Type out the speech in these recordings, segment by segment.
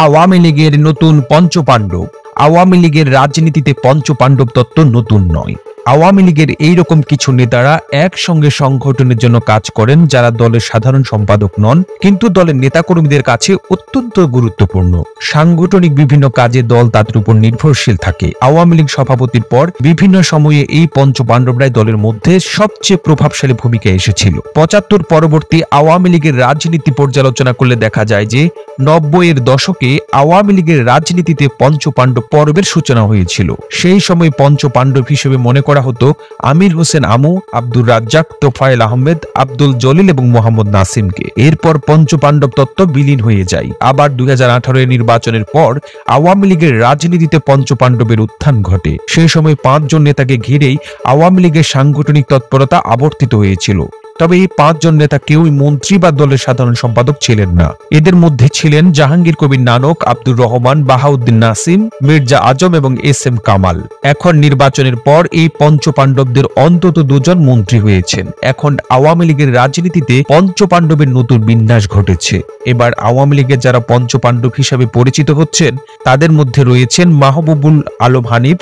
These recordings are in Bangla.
আওয়ামী লীগের নতুন পঞ্চপাণ্ডব। আওয়ামী লীগের রাজনীতিতে পঞ্চপাণ্ডব তত্ত্ব নতুন নয়। আওয়ামী লীগের এইরকম কিছু নেতারা একসঙ্গে সংগঠনের জন্য কাজ করেন, যারা দলের সাধারণ সম্পাদক নন, কিন্তু দলের নেতাকর্মীদের কাছে অত্যন্ত গুরুত্বপূর্ণ। সাংগঠনিক বিভিন্ন কাজে দল তাদের উপর নির্ভরশীল থাকে। আওয়ামী লীগ সভাপতির পর বিভিন্ন সময়ে এই পঞ্চপাণ্ডবরাই দলের মধ্যে সবচেয়ে প্রভাবশালী ভূমিকা এসেছিল। ৭৫ পরবর্তী আওয়ামী লীগের রাজনীতি পর্যালোচনা করলে দেখা যায় যে ৯০-এর দশকে আওয়ামী লীগের রাজনীতিতে পঞ্চপাণ্ডব পর্বের সূচনা হয়েছিল। সেই সময় পঞ্চপাণ্ডব হিসেবে মনে করা হতো আমির হোসেন আমু, আব্দুর রাজ্জাক, তোফায়েল আহমেদ, আব্দুল জলিল এবং মোহাম্মদ নাসিমকে। এরপর পঞ্চপাণ্ডব তত্ত্ব বিলীন হয়ে যায়। আবার ২০১৮ নির্বাচনের পর আওয়ামী লীগের রাজনীতিতে পঞ্চপাণ্ডবের উত্থান ঘটে। সেই সময় ৫ জন নেতাকে ঘিরেই আওয়ামী লীগের সাংগঠনিক তৎপরতা আবর্তিত হয়েছিল। তবে এই ৫ জন নেতা কেউই মন্ত্রী বা দলের সাধারণ সম্পাদক ছিলেন না। এদের মধ্যে ছিলেন জাহাঙ্গীর কবির নানক, আব্দুর রহমান, বাহাউদ্দিন নাসিম, মির্জা আজম এবং এস.এম. কামাল। এখন নির্বাচনের পর এই পঞ্চপাণ্ডবদের অন্তত ২ জন মন্ত্রী হয়েছেন। এখন আওয়ামী লীগের রাজনীতিতে পঞ্চপাণ্ডবের নতুন বিন্যাস ঘটেছে। এবার আওয়ামী লীগের যারা পঞ্চপাণ্ডব হিসাবে পরিচিত হচ্ছেন, তাদের মধ্যে রয়েছেন মাহবুবুল আলম হানিফ,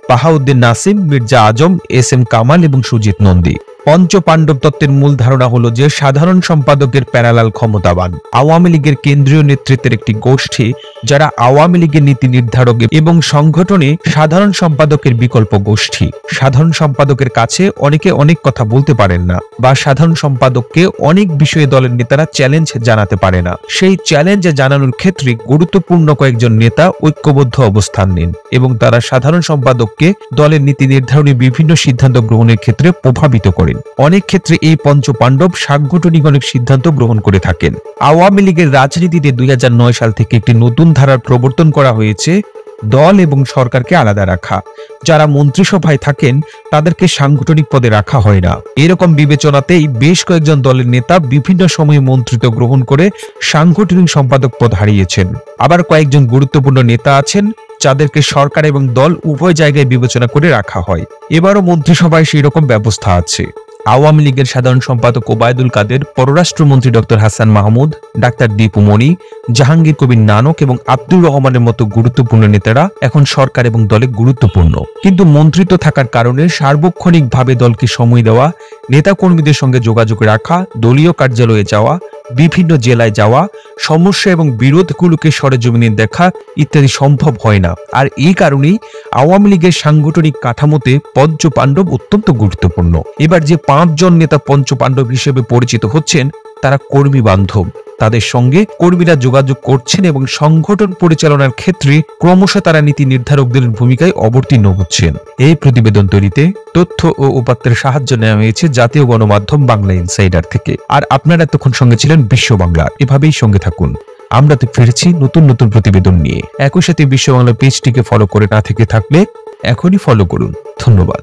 বাহাউদ্দিন নাসিম, মির্জা আজম, এস.এম. কামাল এবং সুজিত নন্দী। পঞ্চপাণ্ডব তত্ত্বের মূল ধারণা হলো যে সাধারণ সম্পাদকের প্যারালাল ক্ষমতাবান। আওয়ামী লীগের কেন্দ্রীয় নেতৃত্বের একটি গোষ্ঠী, যারা আওয়ামী লীগের নীতি নির্ধারক এবং সংগঠনে সাধারণ সম্পাদকের বিকল্প গোষ্ঠী। সাধারণ সম্পাদকের কাছে অনেকে অনেক কথা বলতে পারেন না, বা সাধারণ সম্পাদককে অনেক বিষয়ে দলের নেতারা চ্যালেঞ্জ জানাতে পারে না। সেই চ্যালেঞ্জ জানানোর ক্ষেত্রে গুরুত্বপূর্ণ কয়েকজন নেতা ঐক্যবদ্ধ অবস্থান নেন এবং তারা সাধারণ সম্পাদককে দলের নীতি নির্ধারণী বিভিন্ন সিদ্ধান্ত গ্রহণের ক্ষেত্রে প্রভাবিত করেন। অনেক ক্ষেত্রে এই পঞ্চপাণ্ডব সাংগঠনিক অনেক সিদ্ধান্ত গ্রহণ করে থাকেন। আওয়ামী লীগের রাজনীতিতে ২০০৯ সাল থেকে একটি নতুন ধারার প্রবর্তন করা হয়েছে, দল এবং সরকারকে আলাদা রাখা। যারা মন্ত্রিসভায় থাকেন তাদেরকে সাংগঠনিক পদে রাখা হয় না। এরকম বিবেচনাতেই বেশ কয়েকজন দলের নেতা বিভিন্ন সময়ে মন্ত্রিত্ব গ্রহণ করে সাংগঠনিক সম্পাদক পদ হারিয়েছেন। আবার কয়েকজন গুরুত্বপূর্ণ নেতা আছেন যাদেরকে সরকার এবং দল উভয় জায়গায় বিবেচনা করে রাখা হয়। এবারও মন্ত্রিসভায় সেই রকম ব্যবস্থা আছে। আওয়ামী লীগের সাধারণ সম্পাদক ওবায়দুল কাদের, পররাষ্ট্রমন্ত্রী ডক্টর হাসান মাহমুদ, ডাক্তার দীপু মনি, জাহাঙ্গীর কবির নানক এবং আব্দুর রহমানের মতো গুরুত্বপূর্ণ নেতারা এখন সরকার এবং দলে গুরুত্বপূর্ণ। কিন্তু মন্ত্রিত্ব থাকার কারণে সার্বক্ষণিকভাবে দলকে সময় দেওয়া, নেতাকর্মীদের সঙ্গে যোগাযোগ রাখা, দলীয় কার্যালয়ে যাওয়া, বিভিন্ন জেলায় যাওয়া, সমস্যা এবং বিরোধগুলোকে সরেজমিনে দেখা ইত্যাদি সম্ভব হয় না। আর এই কারণেই আওয়ামী লীগের সাংগঠনিক কাঠামোতে পঞ্চপাণ্ডব অত্যন্ত গুরুত্বপূর্ণ। এবার যে ৫ জন নেতা পঞ্চপাণ্ডব হিসেবে পরিচিত হচ্ছেন, তারা কর্মী বান্ধব। তাদের সঙ্গে কর্মীরা যোগাযোগ করছেন এবং সংগঠন পরিচালনার ক্ষেত্রে ক্রমশ তারা নীতি নির্ধারকদের ভূমিকায় অবতীর্ণ হচ্ছেন। এই প্রতিবেদন তৈরিতে তথ্য ও উপাত্তের সাহায্য নেওয়া হয়েছে জাতীয় গণমাধ্যম বাংলা ইনসাইডার থেকে। আর আপনারা এতক্ষণ সঙ্গে ছিলেন বিশ্ব বাংলা। এভাবেই সঙ্গে থাকুন। আমরা তো ফিরেছি নতুন নতুন প্রতিবেদন নিয়ে। একই সাথে বিশ্ব বাংলা পেজটিকে ফলো করে না থেকে থাকলে এখনই ফলো করুন। ধন্যবাদ।